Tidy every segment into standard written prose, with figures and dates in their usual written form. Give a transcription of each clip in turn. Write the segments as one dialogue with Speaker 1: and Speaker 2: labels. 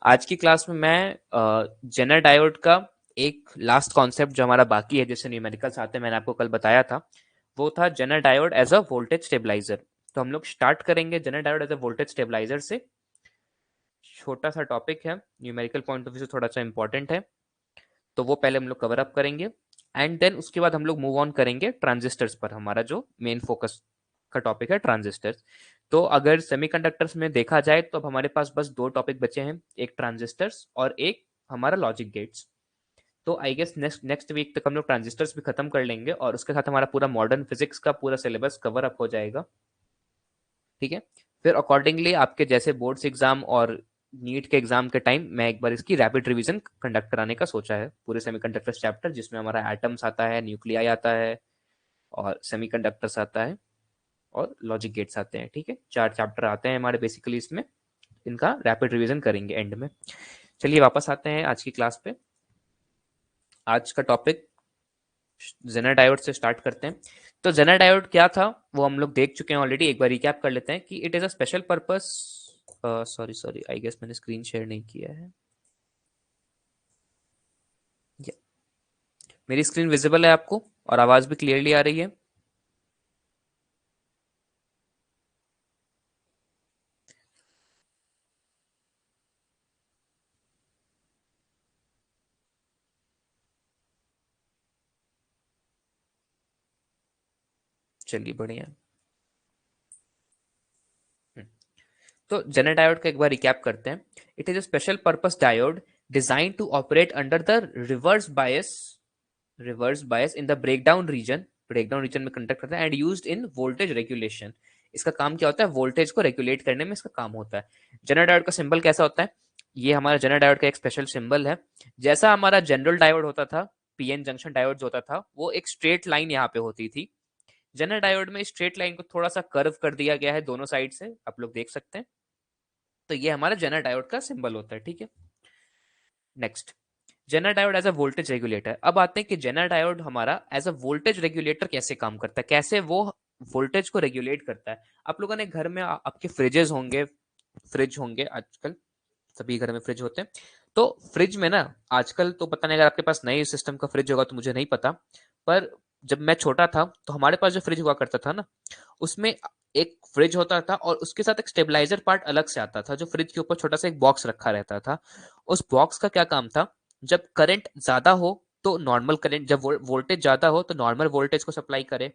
Speaker 1: आज की क्लास में मैं जेनर डायोड का एक लास्ट कॉन्सेप्ट जो हमारा बाकी है, जैसे न्यूमेरिकल्स आते हैं, मैंने आपको कल बताया था, वो था Zener diode as a voltage stabiliser. तो हम लोग स्टार्ट करेंगे Zener diode as a voltage stabiliser से। छोटा सा टॉपिक है, न्यूमेरिकल पॉइंट ऑफ व्यू से थोड़ा सा इंपॉर्टेंट है, तो वो पहले हम लोग कवर अप करेंगे। एंड देन उसके बाद हम लोग मूव ऑन करेंगे ट्रांजिस्टर्स पर। हमारा जो मेन फोकस का टॉपिक है ट्रांजिस्टर्स। तो अगर सेमीकंडक्टर्स में देखा जाए तो अब हमारे पास बस दो टॉपिक बचे हैं, एक ट्रांजिस्टर्स और एक हमारा लॉजिक गेट्स। तो I guess next next week तक हम लोग ट्रांजिस्टर्स भी खत्म कर लेंगे और उसके साथ हमारा पूरा मॉडर्न फिजिक्स का पूरा सिलेबस कवर अप हो जाएगा। ठीक है। फिर अकॉर्डिंगली आपके जैसे बोर्ड्स एग्जाम और नीट के एग्जाम के टाइम मैं एक बार इसकी रैपिड रिवीजन कंडक्ट कराने का सोचा है, पूरे सेमीकंडक्टर्स चैप्टर, जिसमें हमारा एटम्स आता है, न्यूक्लियाई आता है और सेमीकंडक्टर्स आता है और लॉजिक गेट्स आते हैं। ठीक है, चार चैप्टर आते हैं हमारे बेसिकली इसमें। इनका रैपिड रिवीजन करेंगे एंड में। चलिए वापस आते हैं आज की क्लास पे। आज का टॉपिक जेनर डायोड से स्टार्ट करते हैं। तो जेनर डायोड क्या था वो हम लोग देख चुके हैं ऑलरेडी, एक बार रिकैप कर लेते हैं कि it is a special purpose. Sorry sorry, I guess मैंने स्क्रीन शेयर नहीं किया है। Yeah. मेरी स्क्रीन विजिबल है आपको और आवाज भी क्लियरली आ रही है? चलिए बढ़िया। हम्म, तो जेनर डायोड का एक बार रिकैप करते हैं। It is a special purpose diode design to operate under the reverse bias in the breakdown region में कंडक्ट करता है and used in voltage regulation. इसका काम क्या होता है? वोल्टेज को रेगुलेट करने में इसका काम होता है। जनरल डायोड का सिंबल कैसा होता है? ये हमारा जनरल डायोड का एक स्पेशल सिंबल है। जैसा हमारा जनरल डायोड होता था, पीएन जंक्शन डायोड जो होता था, वो एक स्ट्रेट लाइन यहाँ पे होती थी। जनरल डायोड में स्ट्रेट लाइन को थोड़ा सा कर्व कर दिया गया है दोनों साइड से, आप लोग देख सकते हैं। तो ये हमारा जनरल डायोड का सिंबल होता है। ठीक है। Next, Zener diode as a voltage regulator. अब आते हैं कि जेनर डायोड हमारा एज अ वोल्टेज रेगुलेटर कैसे काम करता है, कैसे वो वोल्टेज को रेगुलेट करता है। आप लोगों ने घर में आपके फ्रिजेस होंगे, फ्रिज होंगे, आजकल सभी घर में फ्रिज होते हैं। तो फ्रिज में ना आजकल तो पता नहीं, अगर आपके पास नए सिस्टम का फ्रिज होगा तो मुझे नहीं पता, पर जब मैं छोटा था तो हमारे पास जो फ्रिज हुआ करता था ना, उसमें एक फ्रिज होता था और उसके साथ एक स्टेबलाइजर पार्ट अलग से आता था, जो फ्रिज के ऊपर छोटा सा एक बॉक्स रखा रहता था। उस बॉक्स का क्या काम था? जब करंट ज्यादा हो तो नॉर्मल करंट, जब वोल्टेज ज्यादा हो तो नॉर्मल वोल्टेज को सप्लाई करे,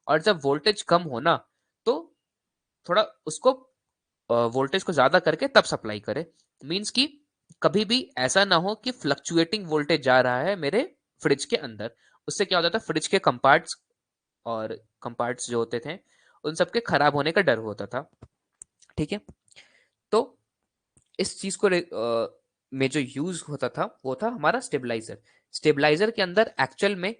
Speaker 1: और जब वोल्टेज कम हो ना तो थोड़ा उसको वोल्टेज को ज्यादा करके तब सप्लाई करे। मीन्स कि कभी भी ऐसा ना हो कि फ्लक्चुएटिंग वोल्टेज जा रहा है मेरे फ्रिज के अंदर। उससे क्या होता था? फ्रिज के कंपार्ट्स और कंपार्ट्स जो होते थे उन सबके खराब होने का डर होता था। ठीक है। तो इस चीज को में जो यूज होता था वो था हमारा स्टेबलाइजर। स्टेबलाइजर के अंदर एक्चुअल में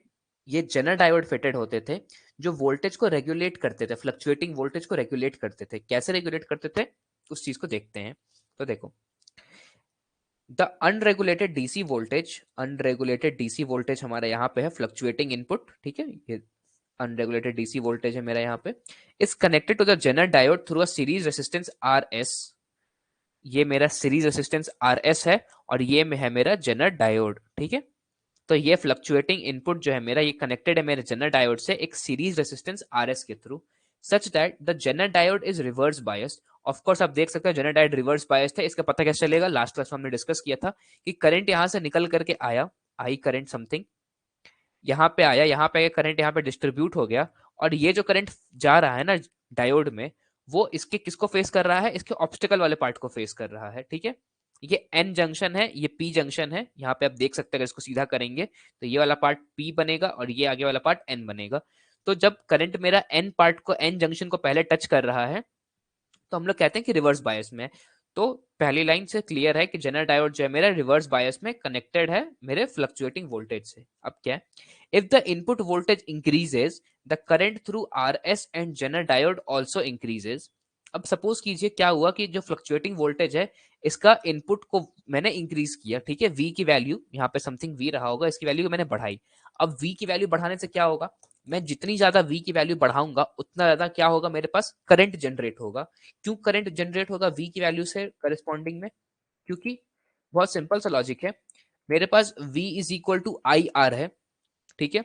Speaker 1: ये जेनर डायोड फिटेड होते थे, जो वोल्टेज को रेगुलेट करते थे, फ्लक्चुएटिंग वोल्टेज को रेगुलेट करते थे। कैसे रेगुलेट करते थे उस चीज को देखते हैं। तो देखो, द अनरेगुलेटेड डीसी वोल्टेज हमारे यहाँ पे है फ्लक्चुएटिंग इनपुट। ठीक है, ये अनरेगुलेटेड डीसी वोल्टेज है मेरा यहाँ पे। Is connected to the zener diode through a series resistance R S. ये मेरा सीरीज रेसिस्टेंस आर एस है और ये में है मेरा जेनर डायोड। ठीक है। तो ये फ्लक्चुएटिंग इनपुट जो है मेरा, ये कनेक्टेड है मेरे जेनर डायोड से एक सीरीज रेसिस्टेंस आर एस के through, such that the zener diode is reverse biased. Of course आप देख सकते हो जेनर डायोड रिवर्स बायस्ड है। इसका पता कैसे चलेगा? लास्ट क्लास में हमने डिस्कस किया था कि करंट यहां से निकल करके आया, आई करंट समथिंग यहाँ पे आया, यहाँ पे करंट यहाँ पे डिस्ट्रीब्यूट हो गया, और ये जो करंट जा रहा है ना डायोड में, वो इसके किसको फेस कर रहा है? इसके ऑब्स्टिकल वाले पार्ट को फेस कर रहा है। ठीक है। ये एन जंक्शन है, ये पी जंक्शन है। यहाँ पे आप देख सकते हैं, अगर इसको सीधा करेंगे तो ये वाला पार्ट पी बनेगा और ये आगे वाला पार्ट एन बनेगा। तो जब करंट मेरा एन पार्ट को, एन जंक्शन को पहले टच कर रहा है, तो हम लोग कहते हैं कि रिवर्स बायस में। तो पहली लाइन से क्लियर है कि जेनर डायोड जो है मेरा रिवर्स बायस में कनेक्टेड है मेरे फ्लक्चुएटिंग वोल्टेज से। अब क्या है? If the input voltage increases, the current through R S and zener diode also increases. अब सपोज कीजिए क्या हुआ कि जो फ्लक्चुएटिंग वोल्टेज है, इसका इनपुट को मैंने इंक्रीज किया। ठीक है, वी की वैल्यू यहाँ पे समथिंग वी रहा होगा, इसकी वैल्यू को मैंने बढ़ाई। अब वी की वैल्यू बढ़ाने से क्या होगा? मैं जितनी ज्यादा वी की वैल्यू बढ़ाऊंगा उतना ज्यादा क्या होगा? मेरे पास करंट जनरेट होगा। क्यों करंट जनरेट होगा वी की वैल्यू से करस्पॉन्डिंग में? क्योंकि बहुत सिंपल सा लॉजिक है। मेरे पास V is equal to I R है, ठीक है।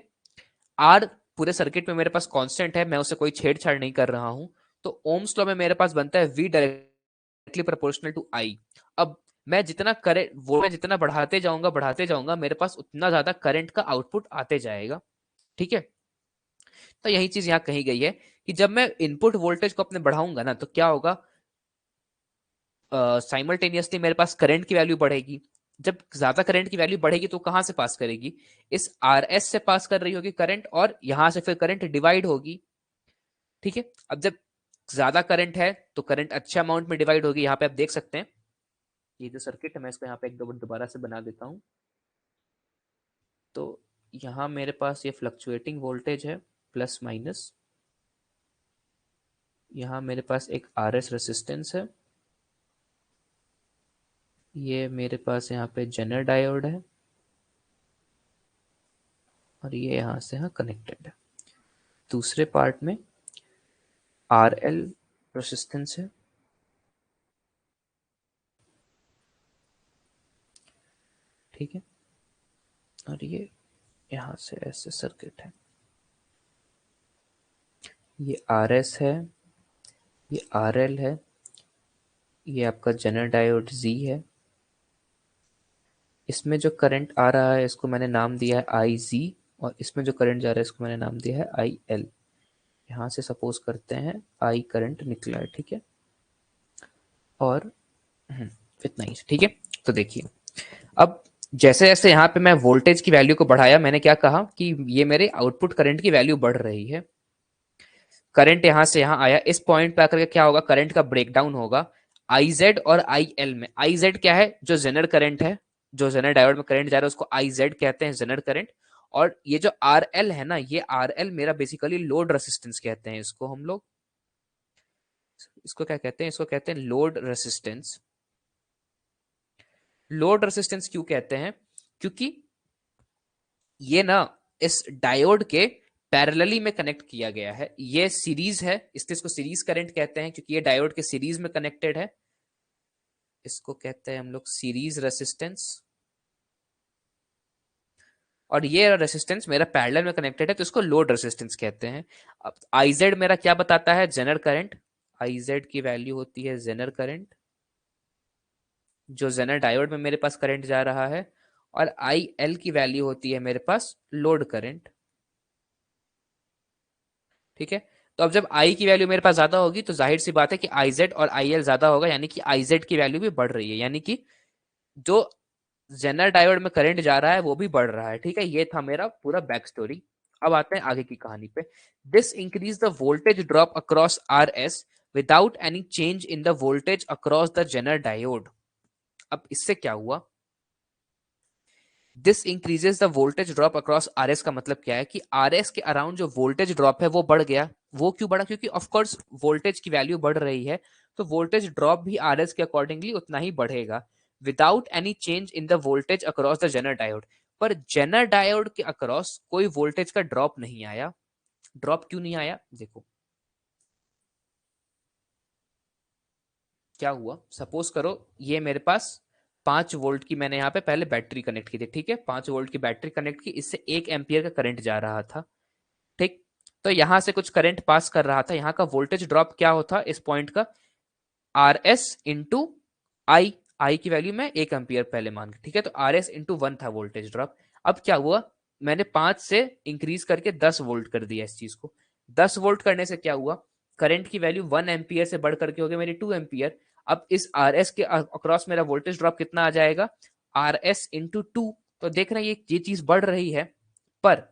Speaker 1: आर पूरे सर्किट में मेरे पास कांस्टेंट है, मैं उसे कोई छेड़छाड़ नहीं कर रहा हूं। तो ओम्स लॉ में मेरे पास बनता है V डायरेक्टली प्रोपोर्शनल टू आई। अब मैं जितना करंट वो मैं जितना बढ़ाते जाऊंगा मेरे पास उतना ज्यादा करंट का आउटपुट आते जाएगा, ठीक है। तो यही चीज यहाँ कही गई है कि जब मैं इनपुट वोल्टेज को अपने बढ़ाऊंगा ना तो क्या होगा, साइमल्टेनियसली मेरे पास करंट की वैल्यू बढ़ेगी। जब ज्यादा करंट की वैल्यू बढ़ेगी तो कहां से पास करेगी, इस आर एस से पास कर रही होगी करंट, और यहां से फिर करंट डिवाइड होगी, ठीक है। अब जब ज्यादा करंट है तो करंट अच्छे अमाउंट में डिवाइड होगी। यहाँ पे आप देख सकते हैं ये जो सर्किट है, मैं इसको यहाँ पे एक दो बार दोबारा से बना देता हूँ। तो यहाँ मेरे पास ये फ्लक्चुएटिंग वोल्टेज है प्लस माइनस, यहाँ मेरे पास एक आर एस रेसिस्टेंस है, ये मेरे पास यहाँ पे जेनर डायोड है, और ये यहाँ से यहाँ कनेक्टेड है। दूसरे पार्ट में आर एल रेसिस्टेंस है, ठीक है। और ये यहाँ से ऐसे सर्किट है, ये आर एस है, ये आर एल है, ये आपका जेनर डायोड जी है। इसमें जो करंट आ रहा है इसको मैंने नाम दिया है आई जी, और इसमें जो करंट जा रहा है इसको मैंने नाम दिया है आई एल। यहाँ से सपोज करते हैं आई करंट निकला है, ठीक है। और इतना ही, ठीक है। तो देखिए अब जैसे जैसे यहाँ पे मैं वोल्टेज की वैल्यू को बढ़ाया, मैंने क्या कहा कि ये मेरे आउटपुट करंट की वैल्यू बढ़ रही है। करंट यहां से यहां आया, इस पॉइंट पे आकर के क्या होगा, करंट का ब्रेकडाउन होगा आई जेड और आई एल में। आई जेड क्या है, जो जेनर करंट है, जो जेनर डायोड में करंट जा रहा है उसको आई जेड कहते हैं, जेनर करंट। और ये जो आर एल है ना, ये आर एल मेरा बेसिकली लोड रेसिस्टेंस कहते हैं इसको हम लोग। इसको क्या कहते हैं, इसको कहते हैं लोड रेसिस्टेंस। लोड रेसिस्टेंस क्यों कहते हैं, क्योंकि ये ना इस डायोड के पैरेलली में कनेक्ट किया गया है, ये सीरीज है इसलिए इसको सीरीज करंट कहते हैं, क्योंकि ये डायोड के सीरीज में कनेक्टेड है। इसको कहते हैं हम लोग सीरीज रेसिस्टेंस। और ये रेसिस्टेंस मेरा पैरेलल में कनेक्टेड है तो इसको लोड रेसिस्टेंस कहते हैं। अब आईजेड मेरा क्या बताता है, जेनर करंट। आईजेड की वैल्यू होती है जेनर करंट, जो जेनर डायोड में मेरे पास करंट जा रहा है। और आई एल की वैल्यू होती है मेरे पास लोड करंट, ठीक है। तो अब जब आई की वैल्यू मेरे पास ज्यादा होगी तो जाहिर सी बात है कि आई जेड और आई एल ज्यादा होगा, यानी कि आई जेड की वैल्यू भी बढ़ रही है, यानी कि जो जेनर डायोड में करंट जा रहा है वो भी बढ़ रहा है, ठीक है। ये था मेरा पूरा बैक स्टोरी। अब आते हैं आगे की कहानी पे। This increase the voltage drop across R S without any change in the voltage across the zener diode. अब इससे क्या हुआ, this increases the voltage drop across R S का मतलब क्या है कि आर एस के अराउंड जो वोल्टेज ड्रॉप है वो बढ़ गया। वो क्यों बढ़ा, क्योंकि ऑफकोर्स वोल्टेज की वैल्यू बढ़ रही है तो वोल्टेज ड्रॉप भी आर एस के अकॉर्डिंगली उतना ही बढ़ेगा, without any change in the voltage across the zener diode. पर जेनर डायोड के अक्रॉस कोई वोल्टेज का ड्रॉप नहीं आया। ड्रॉप क्यों नहीं आया, देखो क्या हुआ। सपोज करो ये मेरे पास 5 वोल्ट की मैंने यहाँ पे पहले बैटरी कनेक्ट की थी, ठीक है। 5 वोल्ट की बैटरी कनेक्ट की, इससे 1 एम्पियर का करंट जा रहा था, ठीक। तो यहां से कुछ करंट पास कर रहा था, यहाँ का वोल्टेज ड्रॉप क्या होता इस पॉइंट का, आर एस इंटू आई। आई की वैल्यू में 1 एम्पियर पहले मान के, ठीक है। तो आर एस इंटू 1 था वोल्टेज ड्रॉप। अब क्या हुआ, मैंने 5 से इंक्रीज करके 10 वोल्ट कर दिया इस चीज को। 10 वोल्ट करने से क्या हुआ, करंट की वैल्यू 1 एम्पियर से बढ़ करके हो गई मेरी 2 एम्पियर। अब इस आर एस के अक्रॉस मेरा वोल्टेज ड्रॉप कितना आ जाएगा, आर एस इंटू 2। तो देख रहे हैं ये चीज बढ़ रही है, पर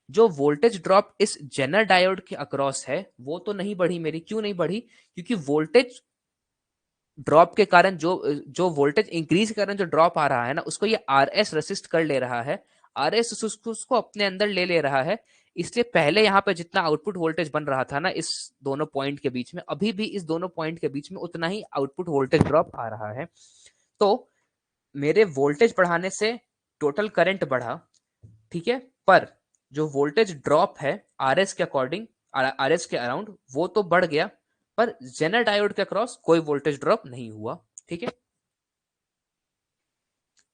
Speaker 1: जो वोल्टेज ड्रॉप इस जेनर डायोड के अक्रॉस है वो तो नहीं बढ़ी मेरी। क्यों नहीं बढ़ी, क्योंकि वोल्टेज ड्रॉप के कारण जो जो वोल्टेज इंक्रीज के कारण जो ड्रॉप आ रहा है ना, उसको ये आर एस रेसिस्ट कर ले रहा है। आर एस उसको अपने अंदर ले ले रहा है। इसलिए पहले यहाँ पे जितना आउटपुट वोल्टेज बन रहा था ना इस दोनों पॉइंट के बीच में, अभी भी इस दोनों पॉइंट के बीच में उतना ही आउटपुट वोल्टेज ड्रॉप आ रहा है। तो मेरे वोल्टेज बढ़ाने से टोटल करंट बढ़ा, ठीक है। पर जो वोल्टेज ड्रॉप है आर एस के अकॉर्डिंग, आर एस के अराउंड, वो तो बढ़ गया, पर जेनर डायोड के अक्रॉस कोई वोल्टेज ड्रॉप नहीं हुआ, ठीक है।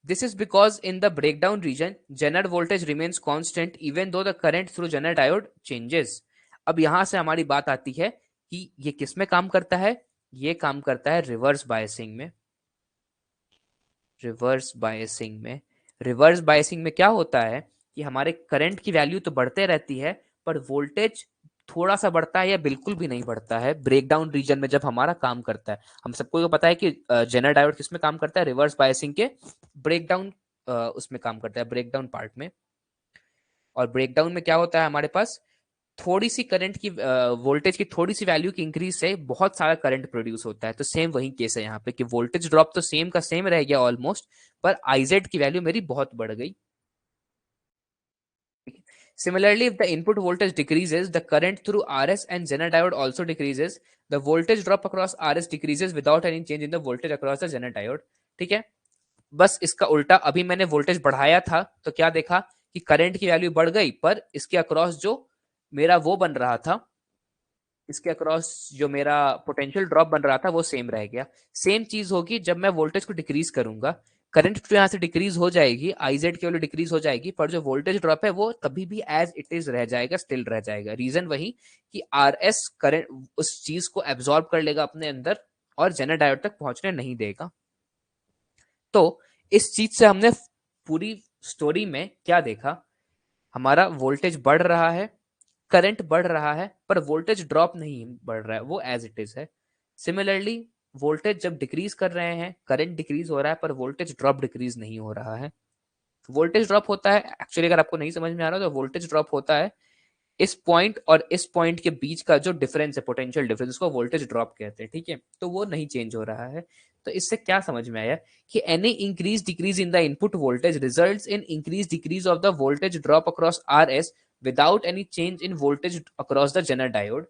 Speaker 1: This is because in the breakdown region, Zener voltage remains constant even though the current through Zener diode changes. अब यहां से हमारी बात आती है कि ये किस में काम करता है? ये काम करता है रिवर्स बायसिंग में। रिवर्स बायसिंग में, रिवर्स बायसिंग में क्या होता है कि हमारे करंट की वैल्यू तो बढ़ते रहती है, पर वोल्टेज थोड़ा सा बढ़ता है या बिल्कुल भी नहीं बढ़ता है ब्रेकडाउन रीजन में जब हमारा काम करता है। हम सबको तो पता है कि जेनर डायोड किस में काम करता है? रिवर्स बायसिंग के ब्रेकडाउन उसमें काम करता है, ब्रेकडाउन पार्ट में। और ब्रेकडाउन में क्या होता है हमारे पास? थोड़ी सी करंट की वोल्टेज की थोड़ी सी वैल्यू की इंक्रीज से बहुत सारा करंट प्रोड्यूस होता है। तो सेम वही केस है यहाँ पे कि वोल्टेज ड्रॉप तो सेम का सेम रह गया ऑलमोस्ट, पर आईजेड की वैल्यू मेरी बहुत बढ़ गई। Similarly, if the input voltage decreases, the current through RS and Zener diode also decreases. The voltage drop across RS decreases without any change in the voltage across the Zener diode. ठीक है, बस इसका उल्टा, अभी मैंने voltage बढ़ाया था तो क्या देखा कि करंट की वैल्यू बढ़ गई, पर इसके अक्रॉस जो मेरा वो बन रहा था, इसके अक्रॉस जो मेरा पोटेंशियल ड्रॉप बन रहा था वो सेम रह गया। सेम चीज होगी जब मैं वोल्टेज को डिक्रीज करूंगा, करंट तो यहाँ से डिक्रीज हो जाएगी, आईजेड की वैल्यू डिक्रीज हो जाएगी, पर जो वोल्टेज ड्रॉप है वो कभी भी एज इट इज रह जाएगा, स्टिल रह जाएगा। रीजन वही कि आर एस करंट उस चीज को एब्सॉर्ब कर लेगा अपने अंदर और जेनर डायोड तक पहुंचने नहीं देगा। तो इस चीज से हमने पूरी स्टोरी में क्या देखा? हमारा वोल्टेज बढ़ रहा है, करंट बढ़ रहा है, पर वोल्टेज ड्रॉप नहीं बढ़ रहा है, वो एज इट इज है। सिमिलरली वोल्टेज जब डिक्रीज कर रहे हैं, करंट डिक्रीज हो रहा है, पर वोल्टेज ड्रॉप डिक्रीज नहीं हो रहा है। वोल्टेज ड्रॉप होता है एक्चुअली, अगर आपको नहीं समझ में आ रहा तो वोल्टेज ड्रॉप होता है इस पॉइंट और इस पॉइंट के बीच का जो डिफरेंस है, पोटेंशियल डिफरेंस, उसको वोल्टेज ड्रॉप कहते हैं। ठीक है, तो वो नहीं चेंज हो रहा है। तो इससे क्या समझ में आया कि any increase decrease in the input voltage results in increase decrease of the voltage drop across R S without any change in voltage across the zener diode.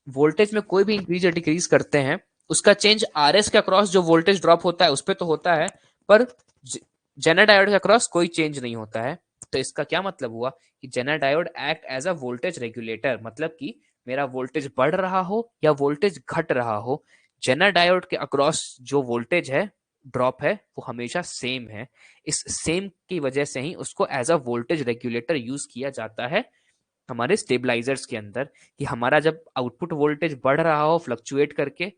Speaker 1: Voltage में कोई भी इंक्रीज या डिक्रीज करते हैं, उसका चेंज आर एस के across जो voltage drop होता है उस पर तो होता है, पर जेनर डायोड के अक्रॉस कोई चेंज नहीं होता है। तो इसका क्या मतलब हुआ कि Jenner diode act as a voltage regulator, मतलब कि मेरा वोल्टेज बढ़ रहा हो या वोल्टेज घट रहा हो, जेनर डायोड के अक्रॉस जो वोल्टेज है, ड्रॉप है, वो हमेशा सेम है। इस सेम की वजह से ही उसको as a voltage regulator use किया जाता है हमारे स्टेबलाइजर्स के अंदर, कि हमारा जब आउटपुट वोल्टेज बढ़ रहा हो फ्लक्चुएट करके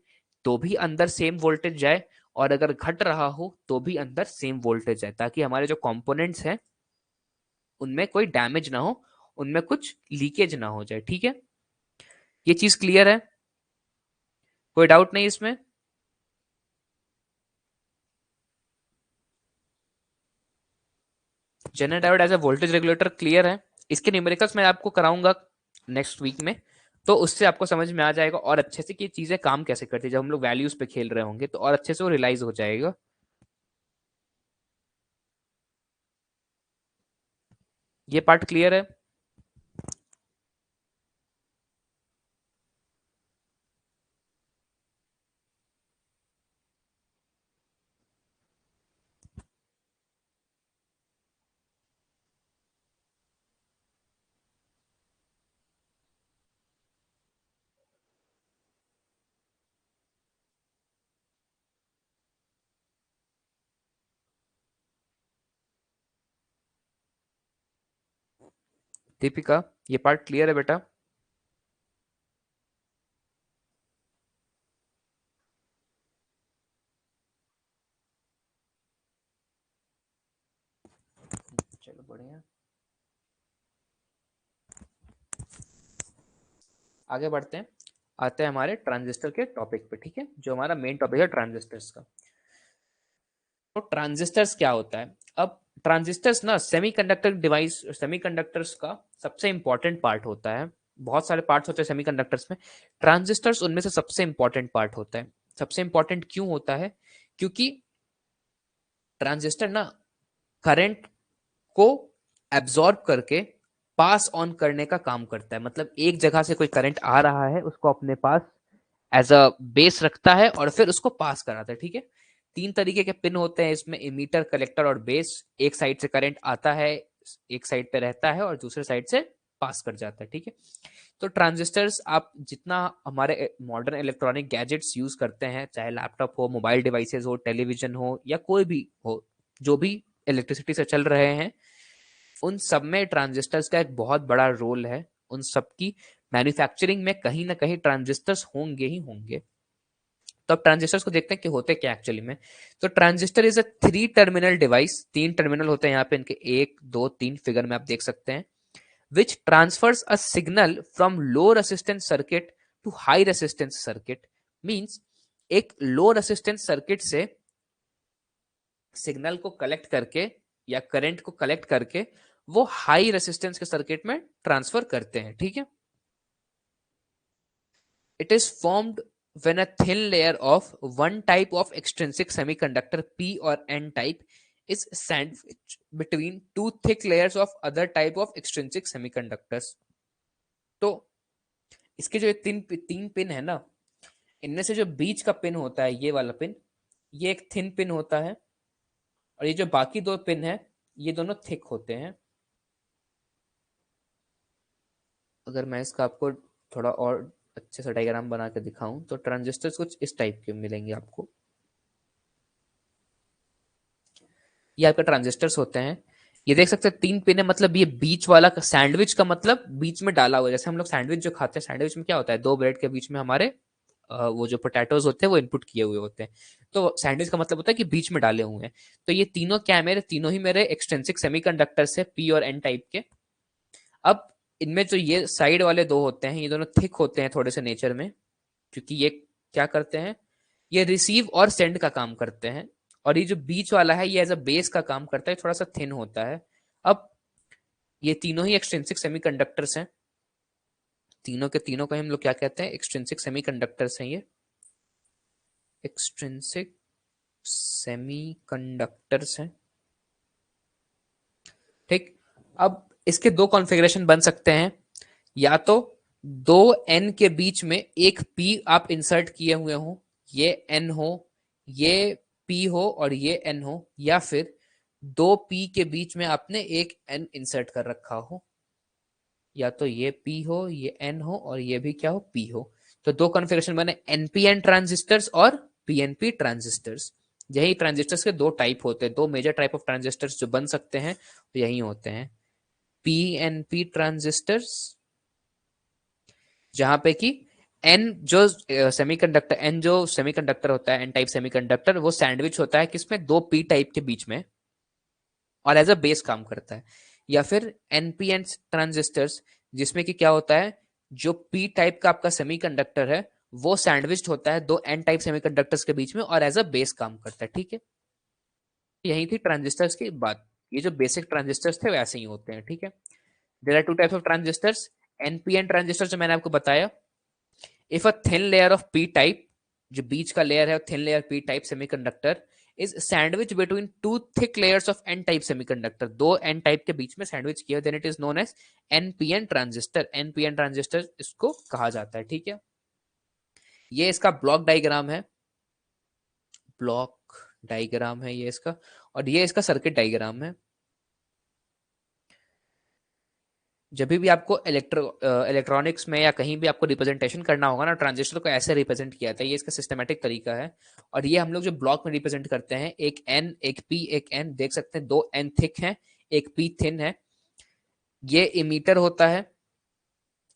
Speaker 1: तो भी अंदर सेम वोल्टेज जाए, और अगर घट रहा हो तो भी अंदर सेम वोल्टेज जाए, ताकि हमारे जो कंपोनेंट्स हैं उनमें कोई डैमेज ना हो, उनमें कुछ लीकेज ना हो जाए। ठीक है, ये चीज क्लियर है? कोई डाउट नहीं इसमें? Zener diode as a voltage regulator clear है? इसके न्यूमेरिकल्स मैं आपको कराऊंगा नेक्स्ट वीक में, तो उससे आपको समझ में आ जाएगा और अच्छे से कि ये चीजें काम कैसे करती है। जब हम लोग वैल्यूज पे खेल रहे होंगे तो और अच्छे से वो रियलाइज हो जाएगा। ये पार्ट क्लियर है? दीपिका, ये पार्ट क्लियर है बेटा? चलो बढ़िया, आगे बढ़ते हैं। आते हैं हमारे ट्रांजिस्टर के टॉपिक पे। ठीक है, जो हमारा मेन टॉपिक है ट्रांजिस्टर्स का। तो ट्रांजिस्टर्स क्या होता है? अब ट्रांजिस्टर्स ना सेमीकंडक्टर डिवाइस, सेमीकंडक्टर्स का सबसे इंपॉर्टेंट पार्ट होता है। बहुत सारे पार्ट्स होते हैं सेमीकंडक्टर्स में, ट्रांजिस्टर्स उनमें से सबसे इंपॉर्टेंट पार्ट होता है। सबसे इंपॉर्टेंट क्यों होता है? क्योंकि ट्रांजिस्टर ना करंट को एब्जॉर्ब करके पास ऑन करने का काम करता है। मतलब एक जगह से कोई करंट आ रहा है, उसको अपने पास एज अ बेस रखता है और फिर उसको पास कराता है। ठीक है, तीन तरीके के पिन होते हैं इसमें, इमीटर, कलेक्टर और बेस। एक साइड से करंट आता है, एक साइड पे रहता है, और दूसरे साइड से पास कर जाता है। ठीक है, तो ट्रांजिस्टर्स आप जितना हमारे मॉडर्न इलेक्ट्रॉनिक गैजेट्स यूज करते हैं, चाहे लैपटॉप हो, मोबाइल डिवाइसेस हो, टेलीविजन हो, या कोई भी हो, जो भी इलेक्ट्रिसिटी से चल रहे हैं, उन सब में ट्रांजिस्टर्स का एक बहुत बड़ा रोल है। उन सब की मैन्युफैक्चरिंग में कहीं ना कहीं ट्रांजिस्टर्स होंगे ही होंगे। तो अब ट्रांजिस्टर्स को देखते हैं कि होते क्या एक्चुअली में। तो transistor is a 3 terminal device, 3 terminal होते हैं यहाँ पे इनके, 1 2 3 फिगर में आप देख सकते हैं, which transfers a signal from low resistance circuit to high resistance circuit। Means एक लो रेसिस्टेंस सर्किट से सिग्नल को कलेक्ट करके या करंट को कलेक्ट करके वो हाई रेसिस्टेंस के सर्किट में ट्रांसफर करते हैं, ठीक है। It is formed when a thin layer of one type of extrinsic semiconductor P or N type is sandwiched between two thick layers of other type of extrinsic semiconductors। तो इसके जो तीन तीन पिन है ना, इनमें से जो बीच का पिन होता है ये वाला पिन, ये एक थिन पिन होता है, और ये जो बाकी 2 पिन है ये दोनों थिक होते हैं। अगर मैं इसका आपको थोड़ा और अच्छे से डायग्राम बना के दिखाऊं तो ट्रांजिस्टर्स कुछ इस टाइप के मिलेंगे आपको। ये आपके ट्रांजिस्टर्स होते हैं, ये देख सकते हैं 3 पिन है, मतलब ये बीच वाला सैंडविच का मतलब बीच में डाला हुआ है। जैसे हम लोग सैंडविच जो खाते हैं, सैंडविच में क्या होता है, 2 ब्रेड के बीच में हमारे वो जो पोटैटोज होते हैं वो इनपुट किए हुए होते हैं। तो सैंडविच का मतलब होता है कि बीच में डाले हुए हैं। तो ये तीनों क्या है, मेरे तीनों ही मेरे एक्सटेंसिक सेमीकंडक्टर्स है, पी और एन टाइप के। अब इनमें जो ये साइड वाले 2 होते हैं, ये दोनों थिक होते हैं थोड़े से नेचर में, क्योंकि ये क्या करते हैं, ये रिसीव और सेंड का काम करते हैं। और ये जो बीच वाला है ये एज अ बेस का काम करता है, थोड़ा सा थिन होता है। अब ये तीनों ही एक्सट्रिंसिक सेमीकंडक्टर्स हैं, तीनों के तीनों को हम लोग क्या कहते हैं, एक्सट्रिंसिक सेमीकंडक्टर्स हैं। ये एक्सट्रिंसिक सेमीकंडक्टर्स हैं, ठीक। अब इसके 2 कॉन्फ़िगरेशन बन सकते हैं, या तो 2 n के बीच में एक p आप इंसर्ट किए हुए हो, ये n हो, ये p हो और ये n हो, या फिर 2 p के बीच में आपने एक n इंसर्ट कर रखा हो, या तो ये p हो, ये n हो और ये भी क्या हो, p हो। तो 2 कॉन्फ़िगरेशन बने, npn ट्रांजिस्टर्स और pnp ट्रांजिस्टर्स। यही ट्रांजिस्टर्स के 2 टाइप होते हैं, 2 मेजर टाइप ऑफ ट्रांजिस्टर्स जो बन सकते हैं तो यही होते हैं, पीएनपी ट्रांजिस्टर्स, जहां पे कि एन जो सेमीकंडक्टर होता है, एन टाइप सेमीकंडक्टर, वो सैंडविच होता है किसमें, 2 पी टाइप के बीच में, और एज अ बेस काम करता है। या फिर एनपीएन ट्रांजिस्टर्स, जिसमें कि क्या होता है, जो पी टाइप का आपका सेमीकंडक्टर है वो सैंडविच होता है 2 एन टाइप सेमीकंडक्टर्स के बीच में और एज अ बेस काम करता है, ठीक है। यही थी ट्रांजिस्टर्स की बात। ये जो बेसिक ट्रांजिस्टर्स थे वैसे ही होते हैं, ठीक है। There are 2 types of transistors, NPN transistor जो मैंने आपको बताया, if a thin layer of P type, जो बीच का लेयर है thin layer P type semiconductor, is sandwich between 2 thick layers of N type semiconductor, 2 N type के बीच में सैंडविच किया, then it is known as NPN transistor. NPN transistor इसको कहा जाता है, ठीक है। ये इसका ब्लॉक डायग्राम है, ब्लॉक डायग्राम है ये इसका, और ये इसका सर्किट डायग्राम है। जब भी आपको इलेक्ट्रॉनिक्स में या कहीं भी आपको रिप्रेजेंटेशन करना होगा ना, ट्रांजिस्टर को ऐसे रिप्रेजेंट किया था, ये इसका सिस्टमेटिक तरीका है। और ये हम लोग जो ब्लॉक में रिप्रेजेंट करते हैं, एक एन, एक पी, एक एन, देख सकते हैं 2 एन थिक है, एक पी थिन है। ये इमीटर होता है,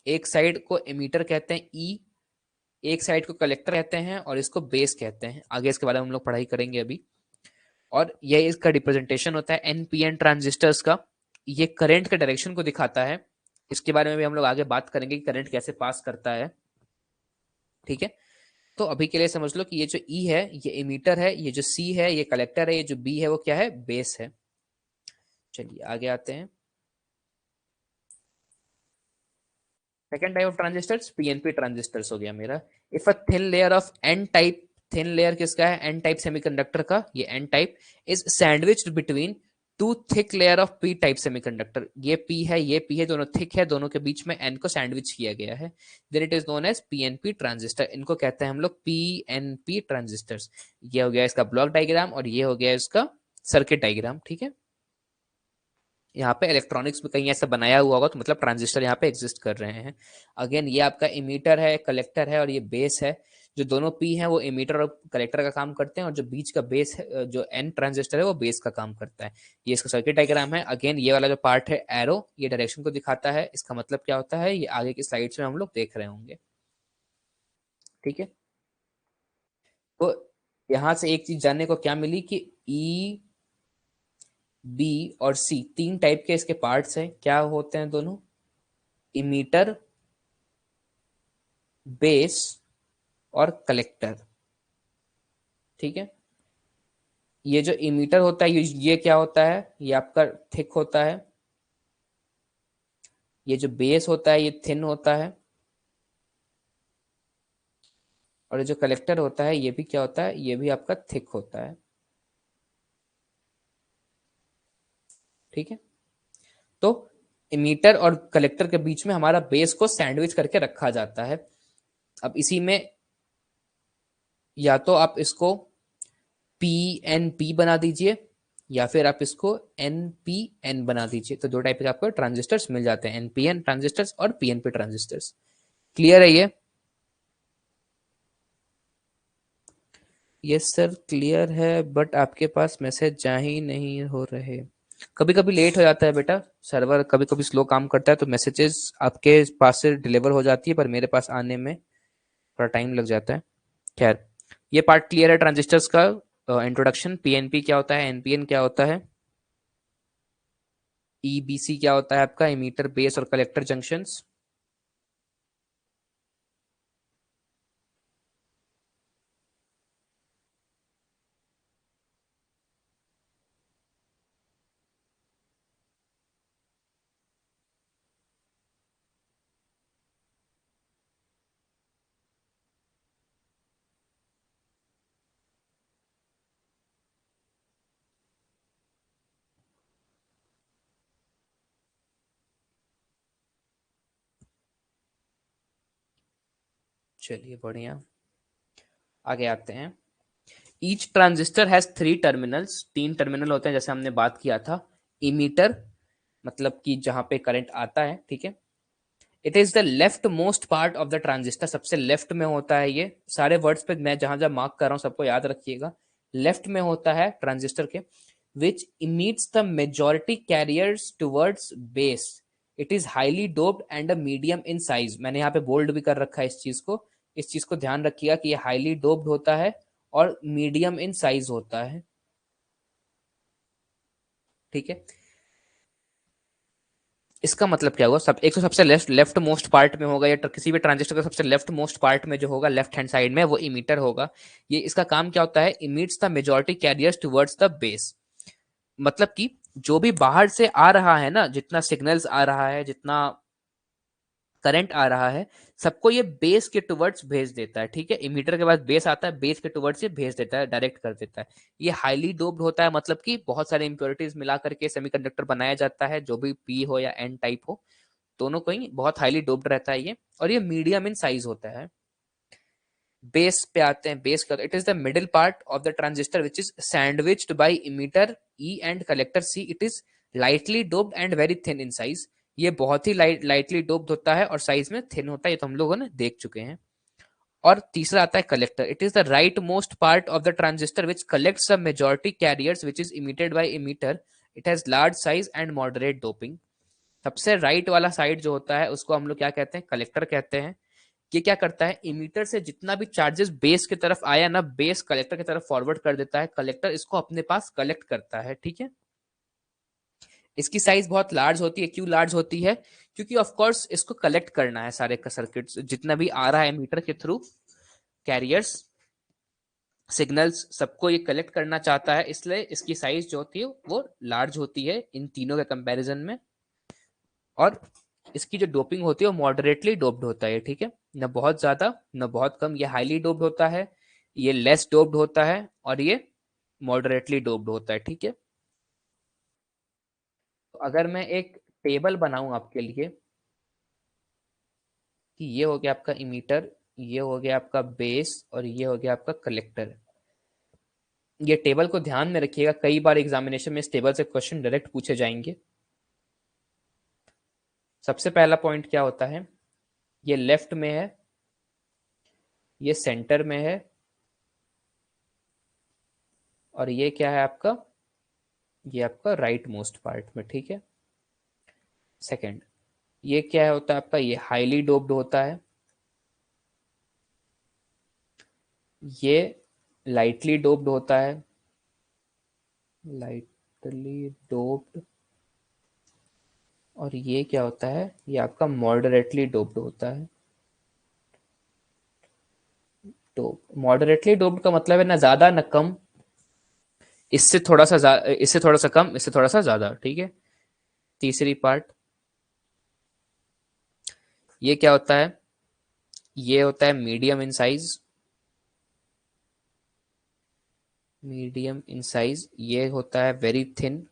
Speaker 1: एक साइड को इमीटर कहते हैं ई, एक साइड को कलेक्टर कहते हैं और इसको बेस कहते हैं। आगे इसके बारे में हम लोग पढ़ाई करेंगे अभी। और ये इसका रिप्रेजेंटेशन होता है एनपीएन ट्रांजिस्टर्स का। ये करंट के डायरेक्शन को दिखाता है, इसके बारे में भी हम लोग आगे बात करेंगे कि करंट कैसे पास करता है, ठीक है। तो अभी के लिए समझ लो कि ये जो ई है ये इमीटर है, ये जो सी है ये कलेक्टर है, ये जो बी है वो क्या है, बेस है। चलिए आगे आते हैं। Second type of transistors PNP transistors हो गया मेरा। If a thin layer of N type, thin layer किसका है, एन टाइप सेमीकंडक्टर का, ये N type is sandwiched between 2 thick layer of P type semiconductor, ये पी है ये पी है, दोनों थिक है, दोनों के बीच में एन को सैंडविच किया गया है, then it is known as PNP transistor. इनको कहते हैं हम लोग पीएनपी ट्रांजिस्टर्स। ये हो गया इसका ब्लॉक डायग्राम और ये हो गया इसका सर्किट डायग्राम, ठीक है। यहाँ पे इलेक्ट्रॉनिक्स में कहीं ऐसा बनाया हुआ होगा तो मतलब ट्रांजिस्टर यहाँ पे एग्जिस्ट कर रहे हैं। अगेन ये आपका इमीटर है, कलेक्टर है और ये बेस है। जो दोनों पी हैं वो इमीटर और कलेक्टर का काम करते हैं, और जो बीच का बेस है, जो एन ट्रांजिस्टर है, वो बेस का काम करता है। ये इसका सर्किट डायग्राम है। अगेन ये वाला जो पार्ट है एरो, ये डायरेक्शन को दिखाता है। इसका मतलब क्या होता है ये आगे की स्लाइड्स में हम लोग देख रहे होंगे। ठीक है, तो यहां से एक चीज जानने को क्या मिली कि ई, बी और सी तीन टाइप के इसके पार्ट्स हैं। क्या होते हैं दोनों? इमीटर, बेस और कलेक्टर। ठीक है, ये जो इमीटर होता है ये क्या होता है? ये आपका थिक होता है। ये जो बेस होता है ये थिन होता है। और ये जो कलेक्टर होता है ये भी क्या होता है? ये भी आपका थिक होता है। ठीक है, तो इमीटर और कलेक्टर के बीच में हमारा बेस को सैंडविच करके रखा जाता है। अब इसी में या तो आप इसको पी एन पी बना दीजिए, या फिर आप इसको एन पी एन बना दीजिए। तो दो टाइप के आपको ट्रांजिस्टर्स मिल जाते हैं, एनपीएन ट्रांजिस्टर्स और पीएनपी ट्रांजिस्टर्स। क्लियर है ये? यस सर क्लियर है, बट आपके पास मैसेज जा ही नहीं हो रहे। कभी कभी लेट हो जाता है बेटा, सर्वर कभी कभी स्लो काम करता है, तो मैसेजेस आपके पास से डिलीवर हो जाती है पर मेरे पास आने में थोड़ा टाइम लग जाता है। खैर, ये पार्ट क्लियर है ट्रांजिस्टर्स का। इंट्रोडक्शन, पीएनपी क्या होता है, एनपीएन क्या होता है, ईबीसी क्या होता है आपका, इमीटर बेस और कलेक्टर जंक्शंस। चलिए बढ़िया, आगे आते हैं। Each transistor has three terminals, तीन टर्मिनल होते हैं जैसे हमने बात किया था। इमीटर मतलब कि जहां पे करंट आता है, ठीक है। It is the left most part of the transistor, सबसे लेफ्ट में होता है ये। सारे वर्ड्स पे मैं जहां जहां मार्क कर रहा हूं सबको याद रखिएगा। लेफ्ट में होता है ट्रांजिस्टर के। Which emits the majority carriers towards base. It is highly doped and a medium in size. मैंने यहाँ पे बोल्ड भी कर रखा है इस चीज को। इस चीज को ध्यान रखिएगा कि ये हाईली डोप्ड होता है और मीडियम इन साइज होता है। ठीक है, इसका मतलब क्या हुआ? सब एक तो सबसे लेफ्ट लेफ्ट मोस्ट पार्ट में होगा, या किसी भी ट्रांजिस्टर का सबसे लेफ्ट मोस्ट पार्ट में जो होगा लेफ्ट हैंड साइड में, वो इमीटर होगा। ये इसका काम क्या होता है? Emits the majority carriers towards the base. मतलब कि जो भी बाहर से आ रहा है ना, जितना सिग्नल्स आ रहा है, जितना करंट आ रहा है, सबको ये बेस के टुवर्ड्स भेज देता है। ठीक है, इमीटर के बाद बेस आता है, बेस के टुवर्ड्स ये भेज देता है, डायरेक्ट कर देता है। ये हाईली डोप्ड होता है, मतलब कि बहुत सारे इंप्योरिटीज मिला करके सेमीकंडक्टर बनाया जाता है, जो भी पी हो या एन टाइप हो, दोनों को ही बहुत हाईली डोप्ड रहता है ये। और ये मीडियम इन साइज होता है। बेस पे आते हैं। बेस का it is the middle part of the transistor which is sandwiched by emitter E and collector C. It is lightly doped and very thin in size. ये बहुत ही lightly doped होता है और साइज में थिन होता है, ये तो हम लोगों ने देख चुके हैं। और तीसरा आता है collector. It is the right most part of the transistor which collects the majority carriers which is emitted by emitter. It has large size and moderate doping. सबसे राइट वाला साइड जो होता है उसको हम लोग क्या कहते हैं? कलेक्टर कहते हैं। ये क्या करता है? इमीटर से जितना भी चार्जेस बेस की तरफ आया ना, बेस कलेक्टर की तरफ फॉरवर्ड कर देता है, कलेक्टर इसको अपने पास कलेक्ट करता है। ठीक है, इसकी साइज बहुत लार्ज होती है। क्यों लार्ज होती है? क्योंकि ऑफ कोर्स इसको कलेक्ट करना है सारे का सर्किट जितना भी आ रहा है मीटर के थ्रू, कैरियर्स, सिग्नल्स, सबको ये कलेक्ट करना चाहता है, इसलिए इसकी साइज जो होती है वो लार्ज होती है इन तीनों के कंपैरिजन में। और इसकी जो डोपिंग होती है वो मॉडरेटली डोप्ड होता है। ठीक है, न बहुत ज्यादा न बहुत कम। ये हाईली डोप्ड होता है, ये लेस डोप्ड होता है, और ये मॉडरेटली डोप्ड होता है। ठीक है, तो अगर मैं एक टेबल बनाऊं आपके लिए कि ये हो गया आपका इमीटर, ये हो गया आपका बेस, और ये हो गया आपका कलेक्टर। ये टेबल को ध्यान में रखिएगा, कई बार एग्जामिनेशन में इस टेबल से क्वेश्चन डायरेक्ट पूछे जाएंगे। सबसे पहला पॉइंट क्या होता है? ये लेफ्ट में है, ये सेंटर में है, और ये क्या है आपका, ये आपका राइट मोस्ट पार्ट में, ठीक है। सेकंड, ये क्या होता है आपका, ये हाईली डोप्ड होता है, ये लाइटली डोप्ड होता है, लाइटली डोप्ड, और ये क्या होता है, ये आपका मॉडरेटली डोप्ड होता है। डोप, मॉडरेटली डोप्ड का मतलब है ना ज्यादा ना कम, इससे थोड़ा सा कम, इससे थोड़ा सा ज्यादा, ठीक है। तीसरी पार्ट, ये क्या होता है, ये होता है medium in size, medium in size, ये होता है वेरी थिन,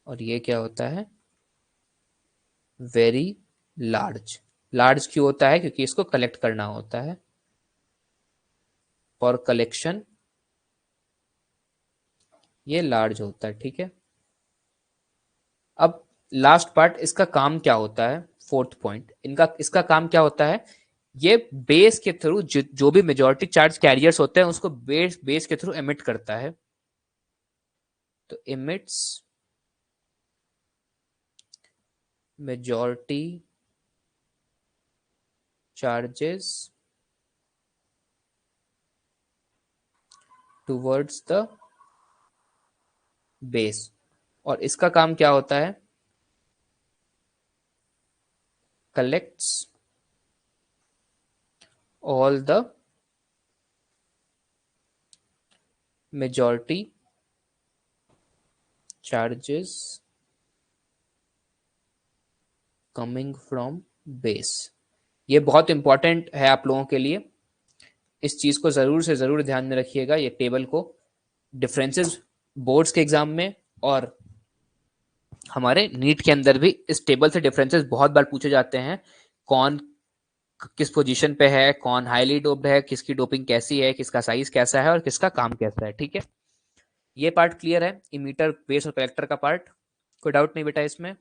Speaker 1: और ये क्या होता है, वेरी लार्ज। लार्ज क्यों होता है, क्योंकि इसको कलेक्ट करना होता है, फॉर कलेक्शन ये लार्ज होता है, ठीक है। अब लास्ट पार्ट, इसका काम क्या होता है, फोर्थ पॉइंट, इनका इसका काम क्या होता है, ये बेस के थ्रू जो भी मेजोरिटी चार्ज कैरियर्स होते हैं उसको बेस बेस के थ्रू एमिट करता है। तो emits majority charges towards the base, और इसका काम क्या होता है, collects all the majority charges coming from base. ये बहुत इंपॉर्टेंट है आप लोगों के लिए, इस चीज को जरूर से जरूर ध्यान में रखिएगा, ये टेबल को, डिफरेंसेस बोर्ड्स के एग्जाम में और हमारे नीट के अंदर भी इस टेबल से डिफरेंसेस बहुत बार पूछे जाते हैं। कौन किस पोजीशन पे है, कौन हाईली डोप्ड है, किसकी डोपिंग कैसी है, किसका साइज कैसा है और किसका काम कैसा है, ठीक है। ये पार्ट क्लियर है, इमीटर बेस और कलेक्टर का पार्ट, कोई डाउट नहीं बेटा इसमें।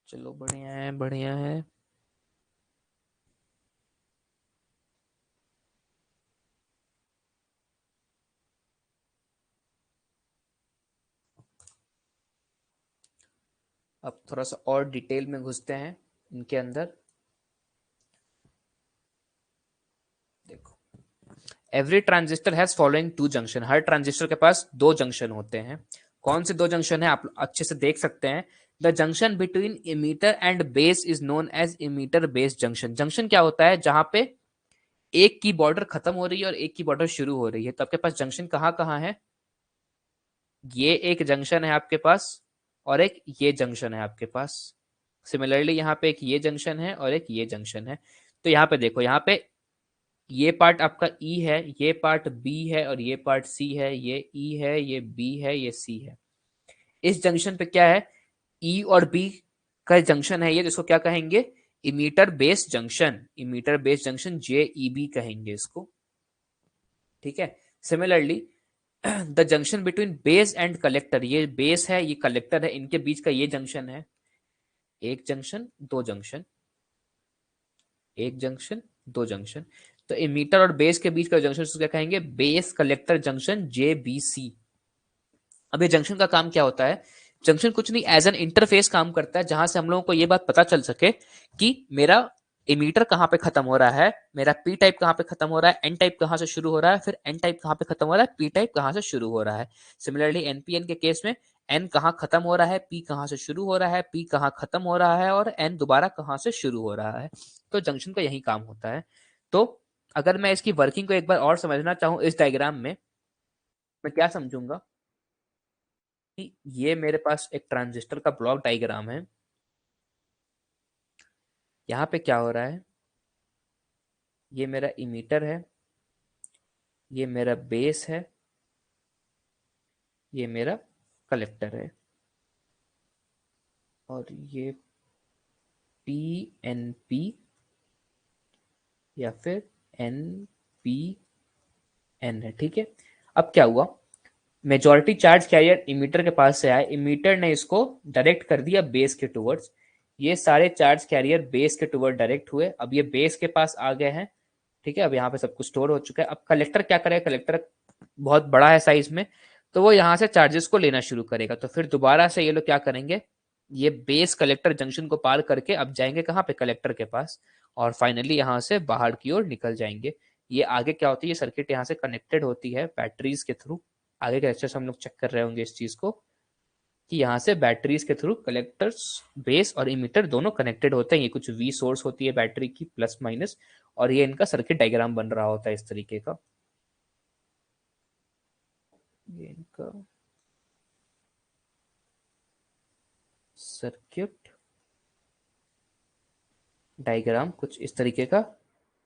Speaker 1: चलो बढ़िया है, बढ़िया है। अब थोड़ा सा और डिटेल में घुसते हैं इनके अंदर। देखो, every transistor has following to junction, her transistor के पास दो जंक्शन होते हैं। कौन से दो जंक्शन है, आप अच्छे से देख सकते हैं। The junction between emitter and base is known as emitter base junction. Junction क्या होता है, जहां पे एक की बॉर्डर खत्म हो रही है और एक की बॉर्डर शुरू हो रही है, तो आपके पास जंक्शन कहाँ कहाँ है, ये एक जंक्शन है आपके पास, और एक ये जंक्शन है आपके पास। सिमिलरली यहाँ पे एक ये जंक्शन है और एक ये जंक्शन है। तो यहाँ पे देखो, यहाँ पे ये पार्ट आपका ई है, ये पार्ट बी है और ये पार्ट सी है, ये ई है, ये बी है, ये सी है। इस जंक्शन पे क्या है, ई और बी का जंक्शन है ये, जिसको क्या कहेंगे, emitter base junction, emitter base junction J E B कहेंगे इसको, ठीक है। Similarly the junction between base and collector, ये बेस है ये कलेक्टर है, इनके बीच का ये जंक्शन है, एक जंक्शन दो जंक्शन, एक जंक्शन दो जंक्शन। तो इमीटर और बेस के बीच का जंक्शन क्या कहेंगे, base collector junction J B C. अब ये जंक्शन का काम क्या होता है, जंक्शन कुछ नहीं, एज एन इंटरफेस काम करता है, जहां से हम लोगों को ये बात पता चल सके कि मेरा इमीटर कहाँ पे खत्म हो रहा है, मेरा पी टाइप कहाँ पे खत्म हो रहा है, एन टाइप कहाँ से शुरू हो रहा है, फिर एन टाइप कहाँ पे खत्म हो रहा है, पी टाइप कहाँ से शुरू हो रहा है। सिमिलरली एनपीएन के केस में एन कहाँ खत्म हो रहा है, पी कहाँ से शुरू हो रहा है, पी कहाँ खत्म हो रहा है, और एन दोबारा कहाँ से शुरू हो रहा है। तो जंक्शन का यही काम होता है। तो अगर मैं इसकी वर्किंग को एक बार और समझना चाहूँ इस डायग्राम में, मैं क्या समझूंगा कि ये मेरे पास एक ट्रांजिस्टर का ब्लॉक डायग्राम है। यहाँ पे क्या हो रहा है, ये मेरा इमीटर है, ये मेरा बेस है, ये मेरा कलेक्टर है, और ये पी एन पी या फिर एन पी एन है। ठीक है, अब क्या हुआ, मेजॉरिटी चार्ज कैरियर इमीटर के पास से आया, इमीटर ने इसको डायरेक्ट कर दिया बेस के टुवर्ड्स, ये सारे चार्ज कैरियर बेस के टुवर्ड डायरेक्ट हुए, अब ये बेस के पास आ गए हैं। ठीक है, अब यहाँ पे सब कुछ स्टोर हो चुका है। अब कलेक्टर क्या करेगा, कलेक्टर बहुत बड़ा है साइज में, तो वो यहाँ से चार्जेस को लेना शुरू करेगा। तो फिर दोबारा से ये लोग क्या करेंगे, ये बेस कलेक्टर जंक्शन को पार करके अब जाएंगे कहाँ पे, कलेक्टर के पास, और फाइनली यहाँ से बाहर की ओर निकल जाएंगे। ये आगे क्या होती है, ये सर्किट यहाँ से कनेक्टेड होती है बैटरीज के थ्रू। आगे के लेक्चर हम लोग चेक कर रहे होंगे इस चीज को, कि यहाँ से बैटरीज के थ्रू कलेक्टर्स, बेस और इमीटर दोनों कनेक्टेड होते हैं। ये कुछ वी सोर्स होती है बैटरी की, प्लस माइनस, और ये इनका सर्किट डायग्राम बन रहा होता है इस तरीके का। ये इनका सर्किट डायग्राम कुछ इस तरीके का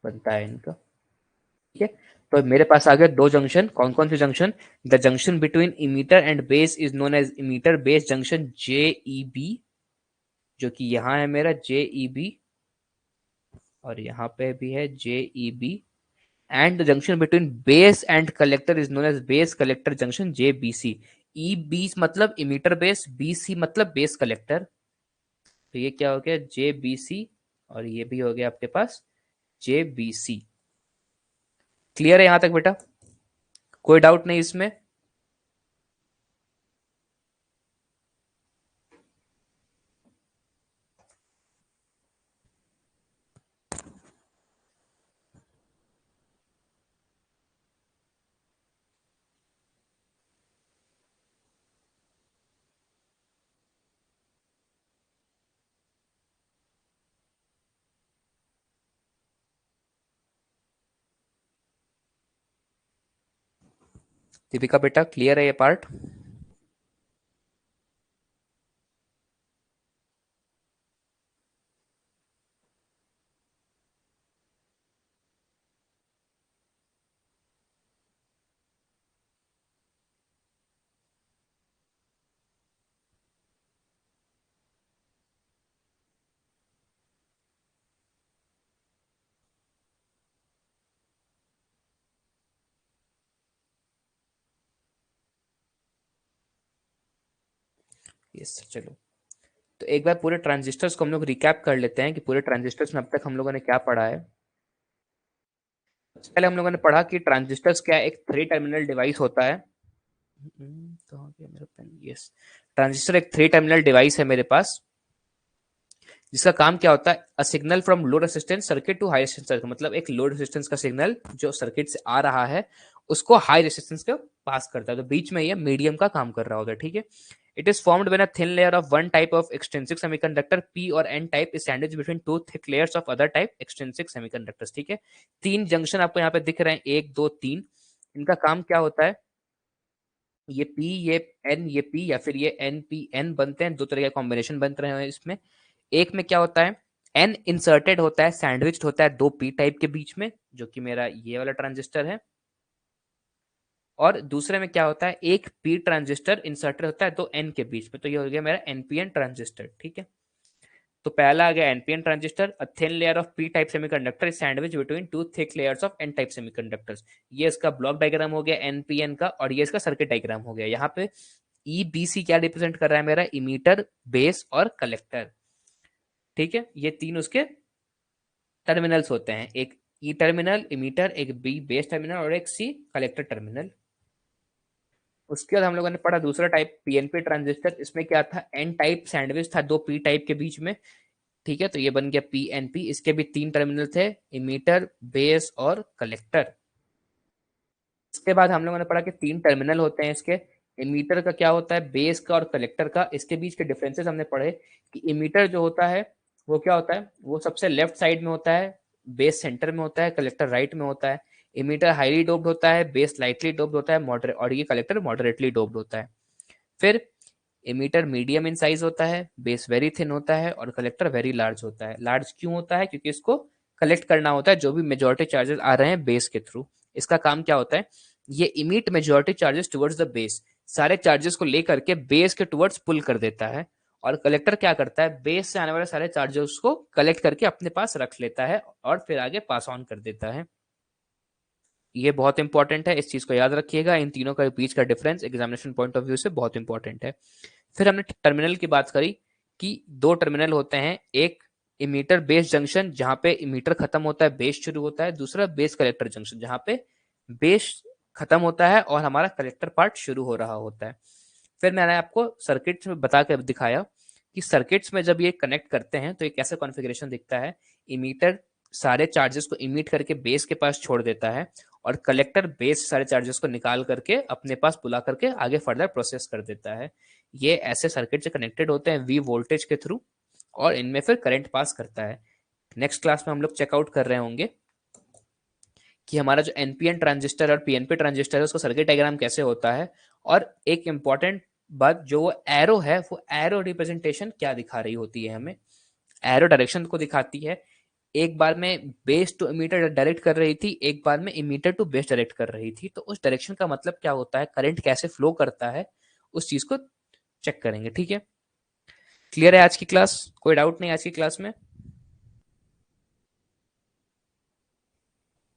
Speaker 1: बनता है इनका। ठीक है, तो मेरे पास आ गया दो जंक्शन, कौन कौन से junction, the junction between emitter and base is known as emitter base junction JEB, जो कि यहाँ है मेरा JEB, और यहाँ पे भी है JEB, and the junction between base and collector is known as base collector junction JBC। EB मतलब इमीटर बेस, BC मतलब बेस कलेक्टर, तो ये क्या हो गया JBC, और ये भी हो गया आपके पास JBC। क्लियर है यहां तक बेटा, कोई डाउट नहीं इसमें? दीपिका बेटा क्लियर है ये पार्ट? यस, चलो तो एक बार पूरे ट्रांजिस्टर्स को हम लोग रिकैप कर लेते हैं कि पूरे ट्रांजिस्टर्स में अब तक हम लोगों ने क्या पढ़ा है। सबसे पहले हम लोगों ने पढ़ा कि ट्रांजिस्टर्स क्या है, एक 3 टर्मिनल डिवाइस होता है। कहाँ गया मेरा पेन, यस, ट्रांजिस्टर एक 3 टर्मिनल डिवाइस है मेरे पास, जिसका काम क्या होता है, a signal from low resistance circuit to high resistance circuit, मतलब एक लो रेसिस्टेंस का सिग्नल जो सर्किट से आ रहा है उसको हाई रेसिस्टेंस के पास करता है, तो बीच में ये मीडियम का काम कर रहा होता है। ठीक है, it is formed when a thin layer of one type of extrinsic semiconductor P और N type is sandwich between two thick layers of other type extrinsic semiconductors. ठीक है, 3 जंक्शन आपको यहाँ पे दिख रहे हैं, 1 2 3, इनका काम क्या होता है, ये P, ये N, ये P, या फिर ये NPN बनते हैं, दो तरह के कॉम्बिनेशन बन रहे हैं इसमें। एक में क्या होता है, N इंसर्टेड होता है, सैंडविच्ड होता है दो P टाइप के बीच में, जो कि मेरा ये वाला ट्रांजिस्टर है, और दूसरे में क्या होता है, एक P ट्रांजिस्टर इंसर्टेड होता है दो N के बीच में, तो ये हो गया मेरा NPN ट्रांजिस्टर। ठीक है, तो पहला आ गया NPN transistor, a thin layer of P type semiconductor sandwich between two thick layers of N type semiconductors. ये इसका ब्लॉक डायग्राम हो गया NPN का, और ये इसका सर्किट डायग्राम हो गया। यहाँ पे EBC क्या रिप्रेजेंट कर रहा है, मेरा इमीटर, बेस और कलेक्टर। ठीक है, ये तीन उसके टर्मिनल्स होते हैं, एक ई टर्मिनल इमीटर, एक बी बेस टर्मिनल, और एक सी कलेक्टर टर्मिनल। उसके बाद हम लोगों ने पढ़ा दूसरा टाइप PNP ट्रांजिस्टर, इसमें क्या था, एन टाइप सैंडविच था दो पी टाइप के बीच में। ठीक है, तो ये बन गया PNP, इसके भी 3 टर्मिनल थे, इमीटर, बेस और कलेक्टर। इसके बाद हम लोगों ने पढ़ा कि 3 टर्मिनल होते हैं इसके, इमीटर का क्या होता है, बेस का और कलेक्टर का, इसके बीच के डिफरेंसेस हमने पढ़े कि इमीटर जो होता है वो क्या होता है, वो सबसे लेफ्ट साइड में होता है, बेस सेंटर में होता है, कलेक्टर राइट में होता है। इमीटर हाईली डोप्ड होता है, बेस लाइटली डोप्ड होता है, मॉडरेट, और ये कलेक्टर मॉडरेटली डोप्ड होता है। फिर इमीटर मीडियम इन साइज होता है, बेस वेरी थिन होता है, और कलेक्टर वेरी लार्ज होता है। लार्ज क्यों होता है, क्योंकि इसको कलेक्ट करना होता है जो भी मेजॉरिटी चार्जेस आ रहे हैं बेस के थ्रू। इसका काम क्या होता है, ये emit majority charges towards the base, सारे चार्जेस को लेकर के बेस के टुवर्ड्स पुल कर देता है। और कलेक्टर क्या करता है, बेस से आने वाले सारे चार्जेस को कलेक्ट करके अपने पास रख लेता है और फिर आगे पास ऑन कर देता है। ये बहुत इंपॉर्टेंट है, इस चीज को याद रखिएगा। इन तीनों के बीच का difference examination point of view से बहुत इंपॉर्टेंट है। फिर हमने टर्मिनल की बात करी कि दो टर्मिनल होते हैं, एक इमीटर बेस जंक्शन जहां पे इमीटर खत्म होता है बेस शुरू होता है, दूसरा बेस कलेक्टर जंक्शन जहां पे बेस खत्म होता है और हमारा कलेक्टर पार्ट शुरू हो रहा होता है। फिर मैंने आपको सर्किट्स में बता कर दिखाया कि सर्किट्स में जब ये कनेक्ट करते हैं तो ये कैसे कॉन्फ़िगरेशन दिखता है। इमीटर सारे चार्जेस को इमिट करके बेस के पास छोड़ देता है और कलेक्टर बेस सारे चार्जेस को निकाल करके अपने पास बुला करके आगे फर्दर प्रोसेस कर देता है। ये ऐसे सर्किट से कनेक्टेड होते हैं वी वोल्टेज के थ्रू और इनमें फिर करंट पास करता है। नेक्स्ट क्लास में हम लोग चेकआउट कर रहे होंगे कि हमारा जो एनपीएन ट्रांजिस्टर और पीएनपी ट्रांजिस्टर है उसका सर्किट डायग्राम कैसे होता है, और एक इंपॉर्टेंट बात जो वो एरो है वो एरो रिप्रेजेंटेशन क्या दिखा रही होती है, हमें एरो डायरेक्शन को दिखाती है। एक बार में बेस टू इमीटर डायरेक्ट कर रही थी, एक बार में इमीटर टू बेस डायरेक्ट कर रही थी, तो उस डायरेक्शन का मतलब क्या होता है, करंट कैसे फ्लो करता है, उस चीज को चेक करेंगे। ठीक है, क्लियर है आज की क्लास, कोई डाउट नहीं आज की क्लास में?